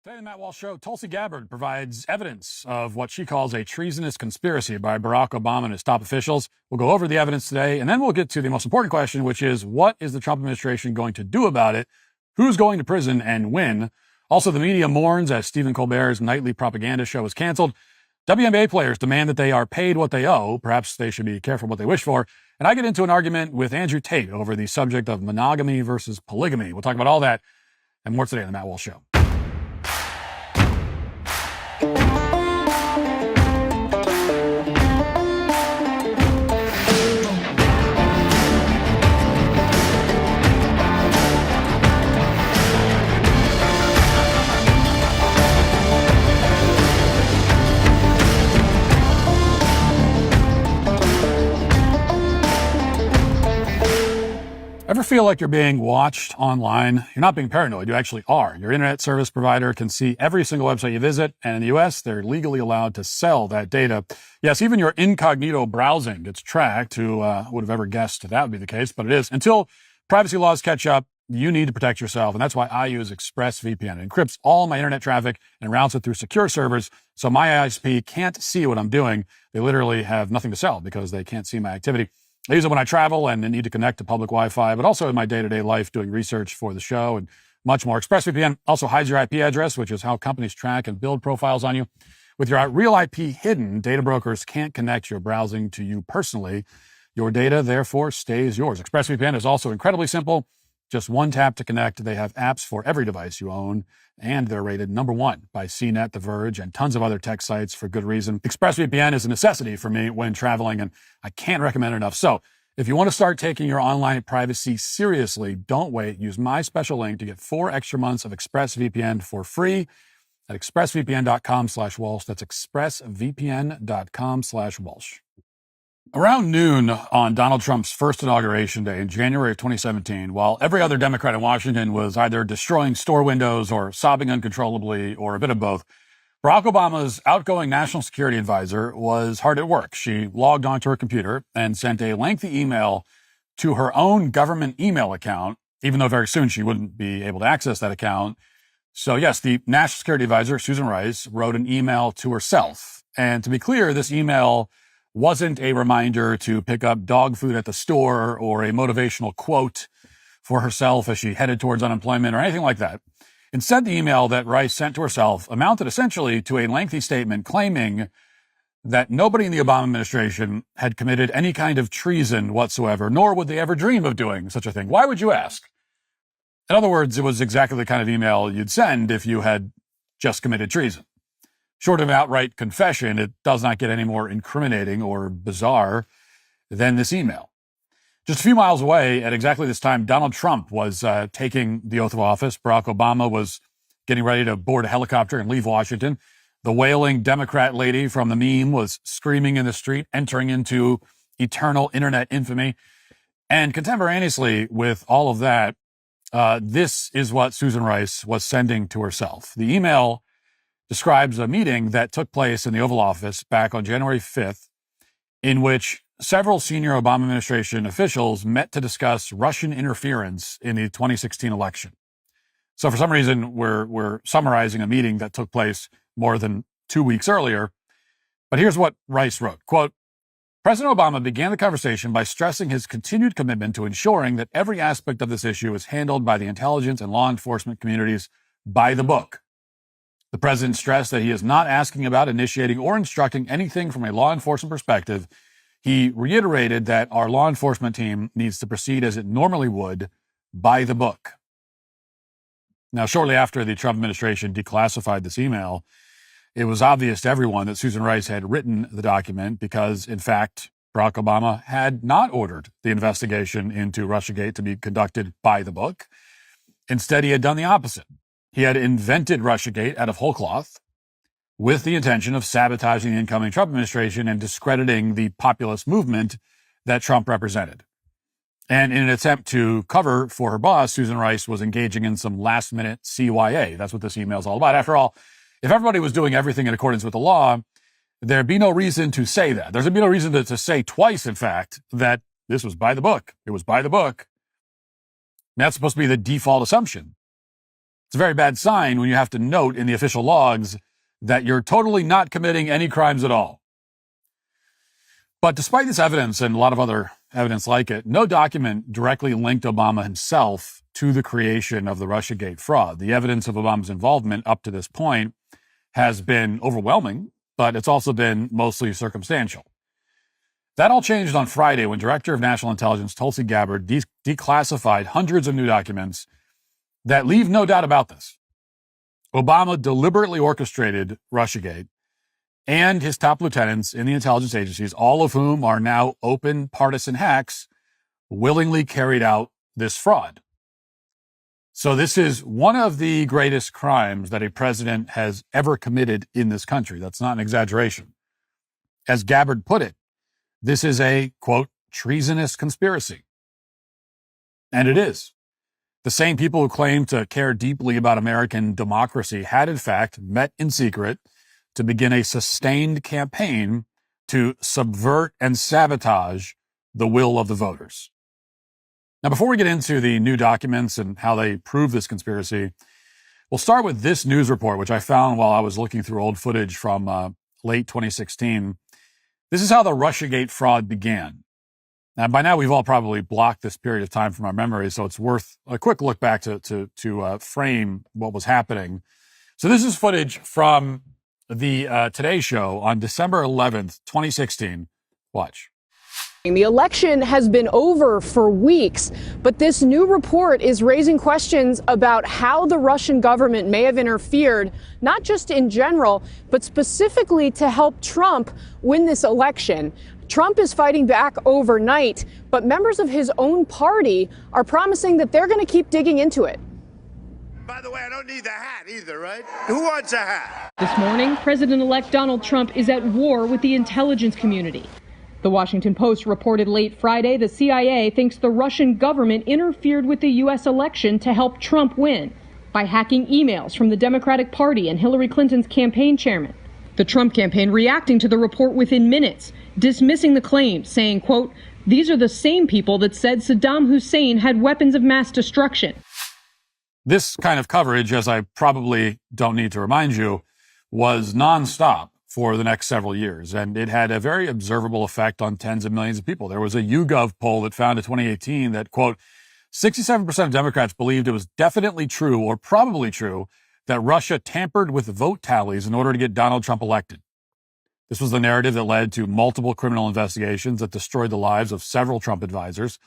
Today on the Matt Walsh Show, Tulsi Gabbard provides evidence of what she calls a treasonous conspiracy by Barack Obama and his top officials. We'll go over the evidence today, and then we'll get to the most important question, which is, what is the Trump administration going to do about it? Who's going to prison and when? Also, the media mourns as Stephen Colbert's nightly propaganda show is canceled. WNBA players demand that they are paid what they owe. Perhaps they should be careful what they wish for. And I get into an argument with Andrew Tate over the subject of monogamy versus polygamy. We'll talk about all that and more today on the Matt Walsh Show. Ever feel like you're being watched online? You're not being paranoid, you actually are. Your internet service provider can see every single website you visit, and in the US, they're legally allowed to sell that data. Yes, even your incognito browsing gets tracked. Who would have ever guessed that would be the case, but it is. Until privacy laws catch up, you need to protect yourself, and that's why I use ExpressVPN. It encrypts all my internet traffic and routes it through secure servers, so my ISP can't see what I'm doing. They literally have nothing to sell because they can't see my activity. I use it when I travel and need to connect to public Wi-Fi, but also in my day-to-day life doing research for the show and much more. ExpressVPN also hides your IP address, which is how companies track and build profiles on you. With your real IP hidden, data brokers can't connect your browsing to you personally. Your data, therefore, stays yours. ExpressVPN is also incredibly simple. Just one tap to connect. They have apps for every device you own, and they're rated #1 by CNET, The Verge, and tons of other tech sites for good reason. ExpressVPN is a necessity for me when traveling, and I can't recommend it enough. So if you want to start taking your online privacy seriously, don't wait. Use my special link to get 4 extra months of ExpressVPN for free at expressvpn.com/Walsh. That's expressvpn.com/Walsh. Around noon on Donald Trump's first inauguration day in January of 2017, while every other Democrat in Washington was either destroying store windows or sobbing uncontrollably or a bit of both, Barack Obama's outgoing national security advisor was hard at work. She logged onto her computer and sent a lengthy email to her own government email account, even though very soon she wouldn't be able to access that account. So yes, the national security advisor, Susan Rice, wrote an email to herself. And to be clear, this email wasn't a reminder to pick up dog food at the store or a motivational quote for herself as she headed towards unemployment or anything like that. Instead, the email that Rice sent to herself amounted essentially to a lengthy statement claiming that nobody in the Obama administration had committed any kind of treason whatsoever, nor would they ever dream of doing such a thing. Why would you ask? In other words, it was exactly the kind of email you'd send if you had just committed treason. Short of outright confession, it does not get any more incriminating or bizarre than this email. Just a few miles away at exactly this time, Donald Trump was taking the oath of office. Barack Obama was getting ready to board a helicopter and leave Washington. The wailing Democrat lady from the meme was screaming in the street, entering into eternal internet infamy. And contemporaneously with all of that, this is what Susan Rice was sending to herself. The email describes a meeting that took place in the Oval Office back on January 5th, in which several senior Obama administration officials met to discuss Russian interference in the 2016 election. So for some reason, we're summarizing a meeting that took place more than 2 weeks earlier. But here's what Rice wrote. Quote, President Obama began the conversation by stressing his continued commitment to ensuring that every aspect of this issue is handled by the intelligence and law enforcement communities by the book. The president stressed that he is not asking about initiating or instructing anything from a law enforcement perspective. He reiterated that our law enforcement team needs to proceed as it normally would, by the book. Now, shortly after the Trump administration declassified this email, it was obvious to everyone that Susan Rice had written the document because, in fact, Barack Obama had not ordered the investigation into Russiagate to be conducted by the book. Instead, he had done the opposite. He had invented Russiagate out of whole cloth with the intention of sabotaging the incoming Trump administration and discrediting the populist movement that Trump represented. And in an attempt to cover for her boss, Susan Rice was engaging in some last-minute CYA. That's what this email is all about. After all, if everybody was doing everything in accordance with the law, there'd be no reason to say that. There'd be no reason to say twice, in fact, that this was by the book. It was by the book. And that's supposed to be the default assumption. It's a very bad sign when you have to note in the official logs that you're totally not committing any crimes at all. But despite this evidence and a lot of other evidence like it, no document directly linked Obama himself to the creation of the Russiagate fraud. The evidence of Obama's involvement up to this point has been overwhelming, but it's also been mostly circumstantial. That all changed on Friday when Director of National Intelligence Tulsi Gabbard declassified hundreds of new documents that leave no doubt about this. Obama deliberately orchestrated Russiagate, and his top lieutenants in the intelligence agencies, all of whom are now open partisan hacks, willingly carried out this fraud. So this is one of the greatest crimes that a president has ever committed in this country. That's not an exaggeration. As Gabbard put it, this is a, quote, treasonous conspiracy. And it is. The same people who claim to care deeply about American democracy had, in fact, met in secret to begin a sustained campaign to subvert and sabotage the will of the voters. Now, before we get into the new documents and how they prove this conspiracy, we'll start with this news report, which I found while I was looking through old footage from late 2016. This is how the Russiagate fraud began. Now, by now, we've all probably blocked this period of time from our memory, so it's worth a quick look back to frame what was happening. So this is footage from the Today Show on December 11th, 2016. Watch. The election has been over for weeks, but this new report is raising questions about how the Russian government may have interfered, not just in general, but specifically to help Trump win this election. Trump is fighting back overnight, but members of his own party are promising that they're going to keep digging into it. By the way, I don't need the hat either, right? Who wants a hat? This morning, President-elect Donald Trump is at war with the intelligence community. The Washington Post reported late Friday the CIA thinks the Russian government interfered with the U.S. election to help Trump win by hacking emails from the Democratic Party and Hillary Clinton's campaign chairman. The Trump campaign reacting to the report within minutes, dismissing the claims, saying, quote, "These are the same people that said Saddam Hussein had weapons of mass destruction." This kind of coverage, as I probably don't need to remind you, was nonstop for the next several years, and it had a very observable effect on tens of millions of people. There was a YouGov poll that found in 2018 that, quote, 67% of Democrats believed it was definitely true or probably true that Russia tampered with vote tallies in order to get Donald Trump elected. This was the narrative that led to multiple criminal investigations that destroyed the lives of several Trump advisors,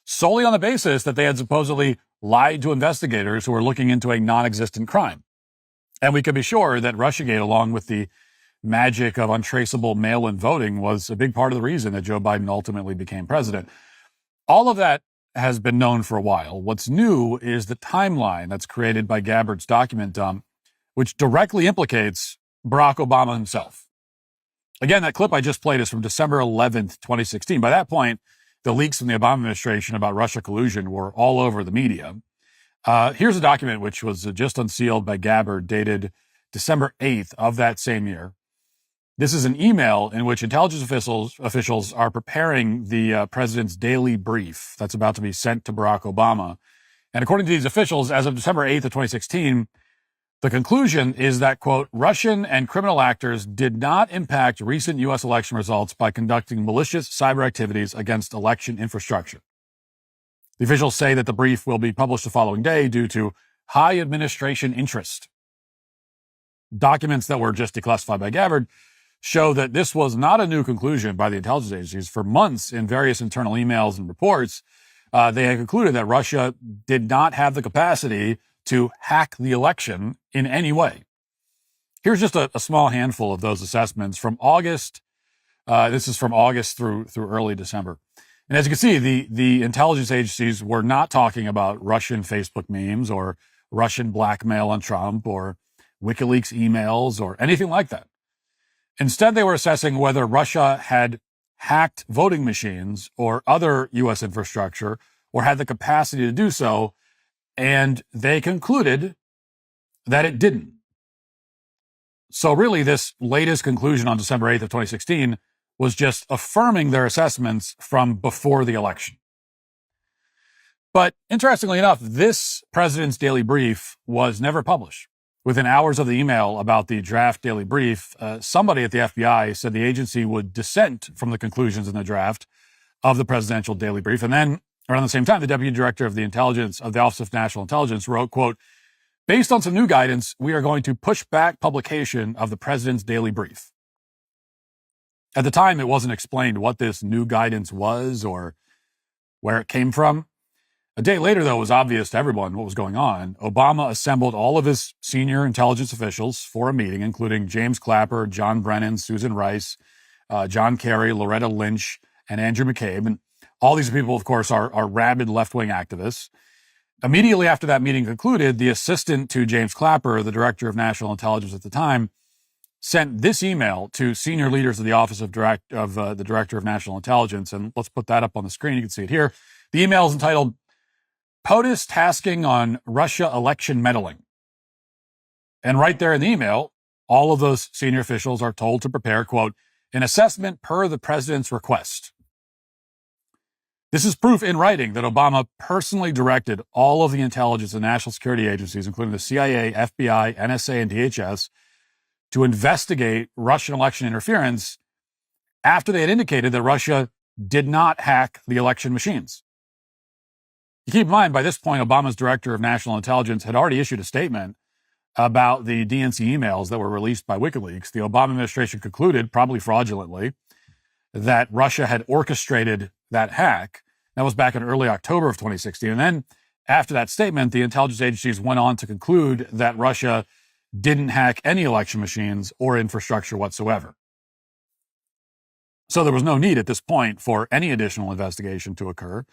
solely on the basis that they had supposedly lied to investigators who were looking into a non-existent crime. And we could be sure that Russiagate, along with the magic of untraceable mail-in voting, was a big part of the reason that Joe Biden ultimately became president. All of that has been known for a while. What's new is the timeline that's created by Gabbard's document dump, which directly implicates Barack Obama himself. Again, that clip I just played is from December 11th, 2016. By that point, the leaks from the Obama administration about Russia collusion were all over the media. Here's a document which was just unsealed by Gabbard, dated December 8th of that same year. This is an email in which intelligence officials are preparing the president's daily brief that's about to be sent to Barack Obama. And according to these officials, as of December 8th of 2016, the conclusion is that, quote, Russian and criminal actors did not impact recent U.S. election results by conducting malicious cyber activities against election infrastructure. The officials say that the brief will be published the following day due to high administration interest. Documents that were just declassified by Gabbard show that this was not a new conclusion by the intelligence agencies. For months, in various internal emails and reports, they had concluded that Russia did not have the capacity to hack the election in any way. Here's just a small handful of those assessments from August. This is from August through early December. And as you can see, the intelligence agencies were not talking about Russian Facebook memes or Russian blackmail on Trump or WikiLeaks emails or anything like that. Instead, they were assessing whether Russia had hacked voting machines or other U.S. infrastructure or had the capacity to do so, and they concluded that it didn't. So really, this latest conclusion on December 8th of 2016 was just affirming their assessments from before the election. But interestingly enough, this president's daily brief was never published. Within hours of the email about the draft daily brief, somebody at the FBI said the agency would dissent from the conclusions in the draft of the presidential daily brief. And then around the same time, the deputy director of the Office of National Intelligence wrote, quote, "Based on some new guidance, we are going to push back publication of the president's daily brief." At the time, it wasn't explained what this new guidance was or where it came from. A day later, though, it was obvious to everyone what was going on. Obama assembled all of his senior intelligence officials for a meeting, including James Clapper, John Brennan, Susan Rice, John Kerry, Loretta Lynch, and Andrew McCabe. And all these people, of course, are rabid left-wing activists. Immediately after that meeting concluded, the assistant to James Clapper, the director of national intelligence at the time, sent this email to senior leaders of the Office of the Director of National Intelligence. And let's put that up on the screen. You can see it here. The email is entitled POTUS Tasking on Russia Election Meddling. And right there in the email, all of those senior officials are told to prepare, quote, "an assessment per the president's request." This is proof in writing that Obama personally directed all of the intelligence and national security agencies, including the CIA, FBI, NSA, and DHS, to investigate Russian election interference after they had indicated that Russia did not hack the election machines. You keep in mind, by this point, Obama's director of national intelligence had already issued a statement about the DNC emails that were released by WikiLeaks. The Obama administration concluded, probably fraudulently, that Russia had orchestrated that hack. That was back in early October of 2016. And then after that statement, the intelligence agencies went on to conclude that Russia didn't hack any election machines or infrastructure whatsoever. So there was no need at this point for any additional investigation to occur.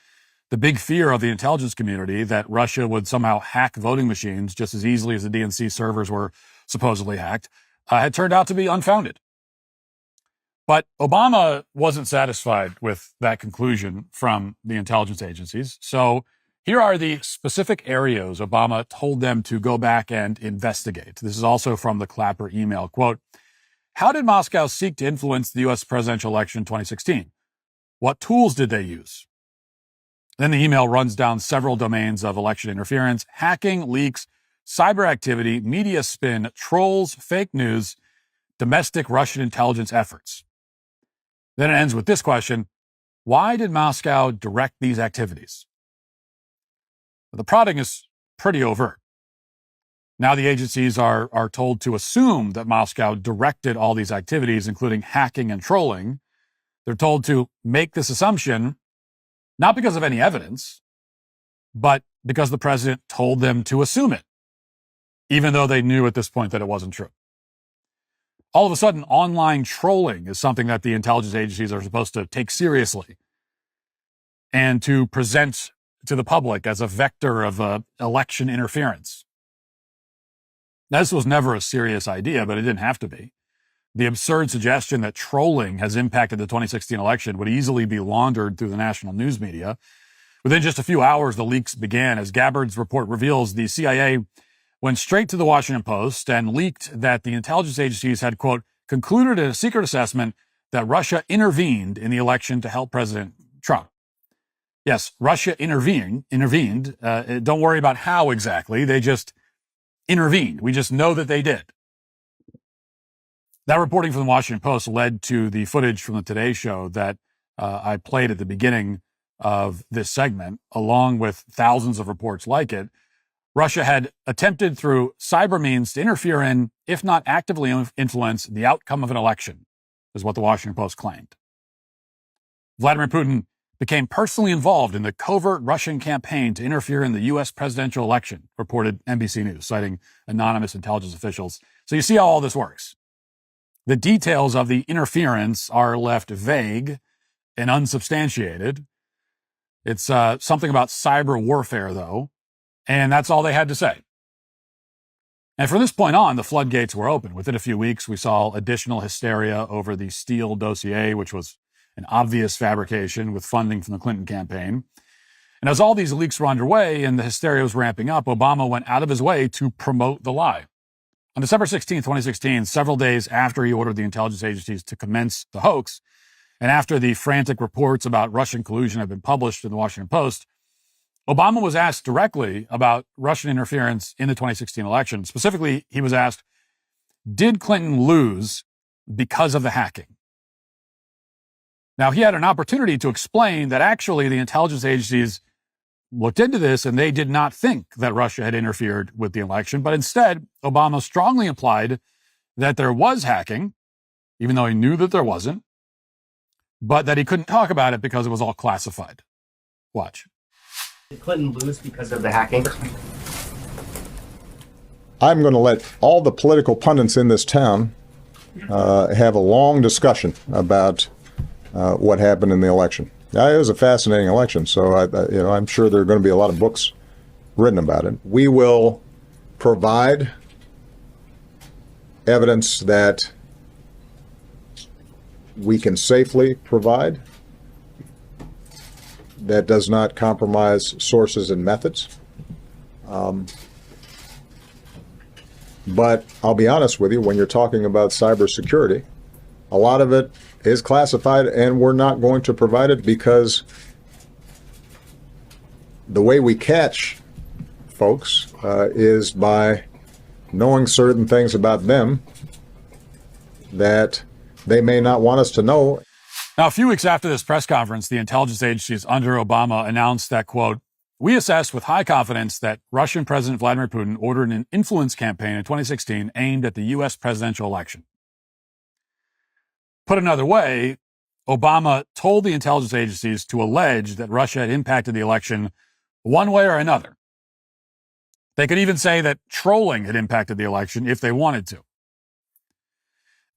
The big fear of the intelligence community that Russia would somehow hack voting machines just as easily as the DNC servers were supposedly hacked had turned out to be unfounded. But Obama wasn't satisfied with that conclusion from the intelligence agencies. So here are the specific areas Obama told them to go back and investigate. This is also from the Clapper email. Quote, "How did Moscow seek to influence the U.S. presidential election in 2016? What tools did they use?" Then the email runs down several domains of election interference: hacking, leaks, cyber activity, media spin, trolls, fake news, domestic Russian intelligence efforts. Then it ends with this question: why did Moscow direct these activities? The prodding is pretty overt. Now the agencies are told to assume that Moscow directed all these activities, including hacking and trolling. They're told to make this assumption, not because of any evidence, but because the president told them to assume it, even though they knew at this point that it wasn't true. All of a sudden, online trolling is something that the intelligence agencies are supposed to take seriously and to present to the public as a vector of election interference. Now, this was never a serious idea, but it didn't have to be. The absurd suggestion that trolling has impacted the 2016 election would easily be laundered through the national news media. Within just a few hours, the leaks began. As Gabbard's report reveals, the CIA went straight to the Washington Post and leaked that the intelligence agencies had, quote, concluded in a secret assessment that Russia intervened in the election to help President Trump. Yes, Russia intervened. Don't worry about how exactly. They just intervened. We just know that they did. That reporting from the Washington Post led to the footage from the Today Show that I played at the beginning of this segment, along with thousands of reports like it. Russia had attempted through cyber means to interfere in, if not actively influence, the outcome of an election, is what the Washington Post claimed. Vladimir Putin became personally involved in the covert Russian campaign to interfere in the U.S. presidential election, reported NBC News, citing anonymous intelligence officials. So you see how all this works. The details of the interference are left vague and unsubstantiated. It's something about cyber warfare, though, and that's all they had to say. And from this point on, the floodgates were open. Within a few weeks, we saw additional hysteria over the Steele dossier, which was an obvious fabrication with funding from the Clinton campaign. And as all these leaks were underway and the hysteria was ramping up, Obama went out of his way to promote the lie. On December 16, 2016, several days after he ordered the intelligence agencies to commence the hoax, and after the frantic reports about Russian collusion had been published in the Washington Post, Obama was asked directly about Russian interference in the 2016 election. Specifically, he was asked, did Clinton lose because of the hacking? Now, he had an opportunity to explain that actually the intelligence agencies looked into this and they did not think that Russia had interfered with the election. But instead, Obama strongly implied that there was hacking, even though he knew that there wasn't, but that he couldn't talk about it because it was all classified. Watch. Did Clinton lose because of the hacking? I'm going to let all the political pundits in this town have a long discussion about what happened in the election. It was a fascinating election, so I'm sure there are going to be a lot of books written about it. We will provide evidence that we can safely provide that does not compromise sources and methods. But I'll be honest with you, when you're talking about cybersecurity, a lot of it is classified, and we're not going to provide it because the way we catch folks is by knowing certain things about them that they may not want us to know. Now, a few weeks after this press conference, the intelligence agencies under Obama announced that, quote, we assess with high confidence that Russian President Vladimir Putin ordered an influence campaign in 2016 aimed at the U.S. presidential election. Put another way, Obama told the intelligence agencies to allege that Russia had impacted the election one way or another. They could even say that trolling had impacted the election if they wanted to.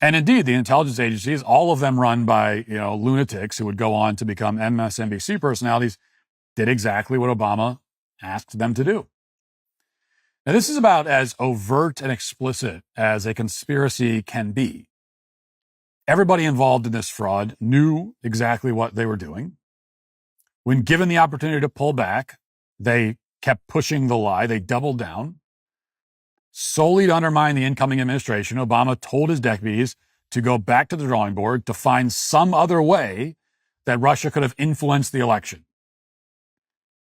And indeed, the intelligence agencies, all of them run by, lunatics who would go on to become MSNBC personalities, did exactly what Obama asked them to do. Now, this is about as overt and explicit as a conspiracy can be. Everybody involved in this fraud knew exactly what they were doing. When given the opportunity to pull back, they kept pushing the lie. They doubled down. Solely to undermine the incoming administration, Obama told his deputies to go back to the drawing board to find some other way that Russia could have influenced the election.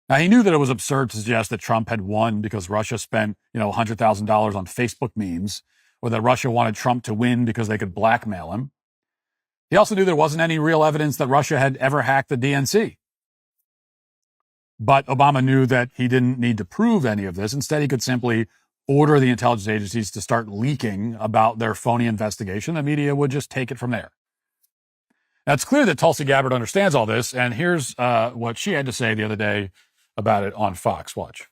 Now, he knew that it was absurd to suggest that Trump had won because Russia spent, $100,000 on Facebook memes, or that Russia wanted Trump to win because they could blackmail him. He also knew there wasn't any real evidence that Russia had ever hacked the DNC. But Obama knew that he didn't need to prove any of this. Instead, he could simply order the intelligence agencies to start leaking about their phony investigation. The media would just take it from there. Now, it's clear that Tulsi Gabbard understands all this, and here's what she had to say the other day about it on Fox. Watch.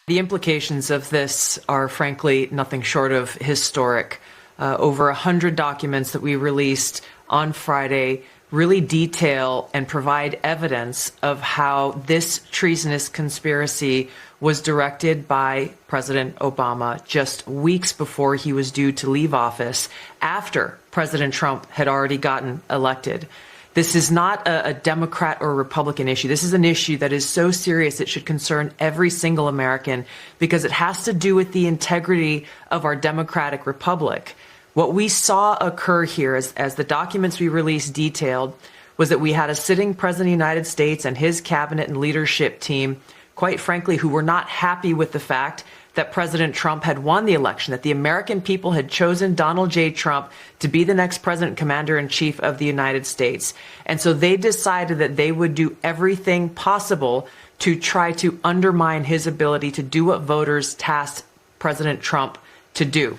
The implications of this are, frankly, nothing short of historic. Over 100 documents that we released on Friday really detail and provide evidence of how this treasonous conspiracy was directed by President Obama just weeks before he was due to leave office, after President Trump had already gotten elected. This is not a Democrat or Republican issue. This is an issue that is so serious it should concern every single American, because it has to do with the integrity of our democratic republic. What we saw occur here, as the documents we released detailed, was that we had a sitting president of the United States and his cabinet and leadership team, quite frankly, who were not happy with the fact that President Trump had won the election, that the American people had chosen Donald J. Trump to be the next president, commander-in-chief of the United States. And so they decided that they would do everything possible to try to undermine his ability to do what voters tasked President Trump to do.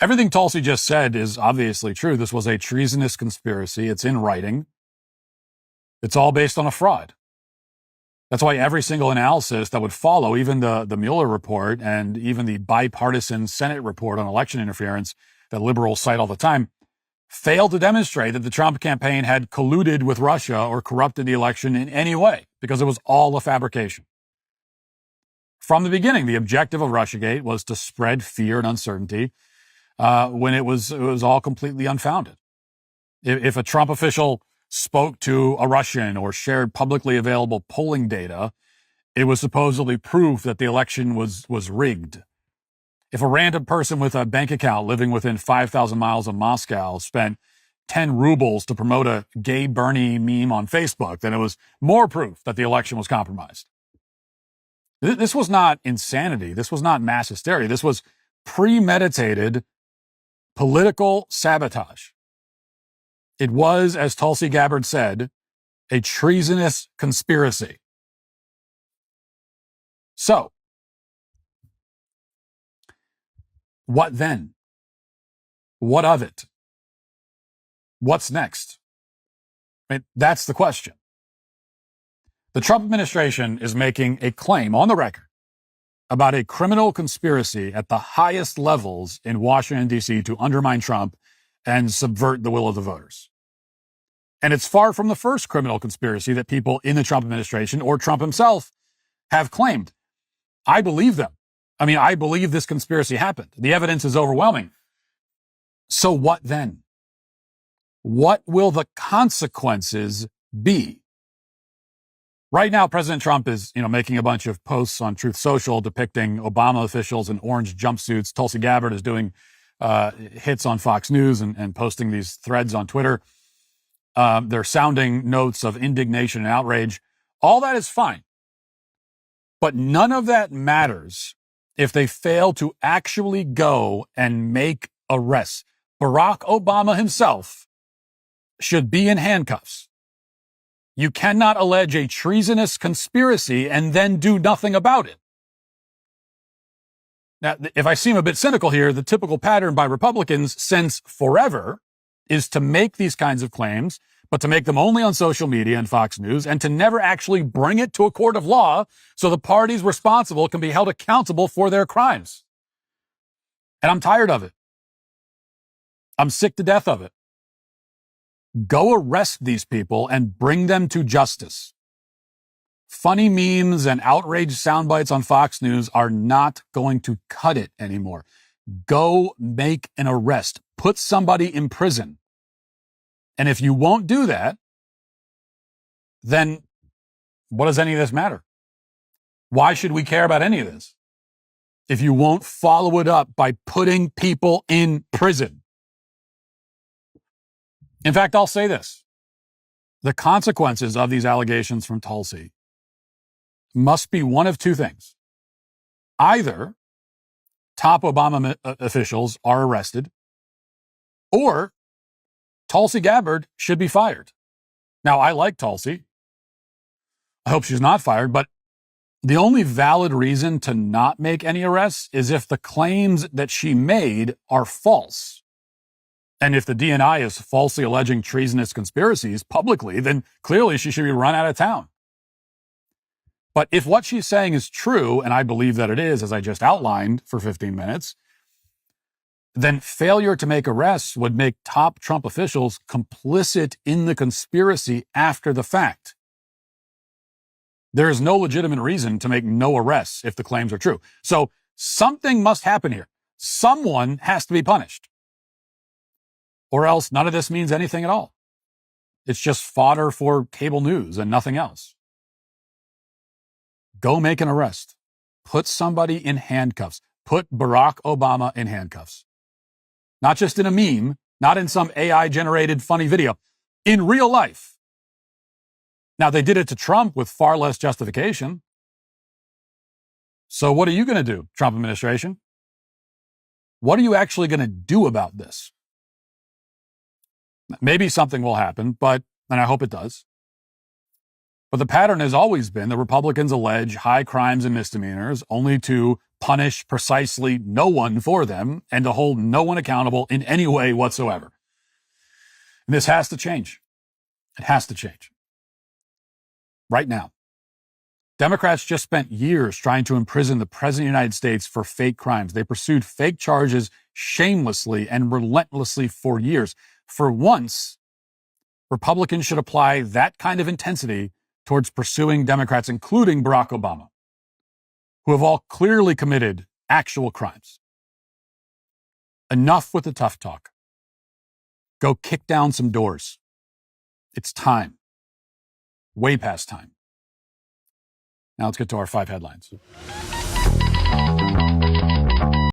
Everything Tulsi just said is obviously true. This was a treasonous conspiracy. It's in writing. It's all based on a fraud. That's why every single analysis that would follow, even the Mueller report and even the bipartisan Senate report on election interference that liberals cite all the time, failed to demonstrate that the Trump campaign had colluded with Russia or corrupted the election in any way, because it was all a fabrication. From the beginning, the objective of Russiagate was to spread fear and uncertainty when it was all completely unfounded. If a Trump official spoke to a Russian or shared publicly available polling data, it was supposedly proof that the election was rigged. If a random person with a bank account living within 5,000 miles of Moscow spent 10 rubles to promote a gay Bernie meme on Facebook, then it was more proof that the election was compromised. This was not insanity. This was not mass hysteria. This was premeditated political sabotage. It was, as Tulsi Gabbard said, a treasonous conspiracy. So, what then? What of it? What's next? I mean, that's the question. The Trump administration is making a claim on the record about a criminal conspiracy at the highest levels in Washington, D.C. to undermine Trump and subvert the will of the voters. And it's far from the first criminal conspiracy that people in the Trump administration or Trump himself have claimed. I believe them. I mean, I believe this conspiracy happened. The evidence is overwhelming. So what then? What will the consequences be? Right now, President Trump is, making a bunch of posts on Truth Social depicting Obama officials in orange jumpsuits. Tulsi Gabbard is doing hits on Fox News and posting these threads on Twitter. They're sounding notes of indignation and outrage. All that is fine. But none of that matters if they fail to actually go and make arrests. Barack Obama himself should be in handcuffs. You cannot allege a treasonous conspiracy and then do nothing about it. Now, if I seem a bit cynical here, the typical pattern by Republicans since forever is to make these kinds of claims, but to make them only on social media and Fox News and to never actually bring it to a court of law so the parties responsible can be held accountable for their crimes. And I'm tired of it. I'm sick to death of it. Go arrest these people and bring them to justice. Funny memes and outraged sound bites on Fox News are not going to cut it anymore. Go make an arrest. Put somebody in prison. And if you won't do that, then what does any of this matter? Why should we care about any of this if you won't follow it up by putting people in prison? In fact, I'll say this. The consequences of these allegations from Tulsi must be one of two things. Either top Obama officials are arrested, or Tulsi Gabbard should be fired. Now, I like Tulsi. I hope she's not fired, but the only valid reason to not make any arrests is if the claims that she made are false. And if the DNI is falsely alleging treasonous conspiracies publicly, then clearly she should be run out of town. But if what she's saying is true, and I believe that it is, as I just outlined for 15 minutes, then failure to make arrests would make top Trump officials complicit in the conspiracy after the fact. There is no legitimate reason to make no arrests if the claims are true. So something must happen here. Someone has to be punished. Or else none of this means anything at all. It's just fodder for cable news and nothing else. Go make an arrest. Put somebody in handcuffs. Put Barack Obama in handcuffs. Not just in a meme, not in some AI-generated funny video. In real life. Now, they did it to Trump with far less justification. So what are you going to do, Trump administration? What are you actually going to do about this? Maybe something will happen, and I hope it does. But the pattern has always been that Republicans allege high crimes and misdemeanors only to punish precisely no one for them and to hold no one accountable in any way whatsoever. And this has to change. It has to change. Right now. Democrats just spent years trying to imprison the President of the United States for fake crimes. They pursued fake charges shamelessly and relentlessly for years. For once, Republicans should apply that kind of intensity towards pursuing Democrats, including Barack Obama, who have all clearly committed actual crimes. Enough with the tough talk. Go kick down some doors. It's time. Way past time. Now let's get to our 5 headlines.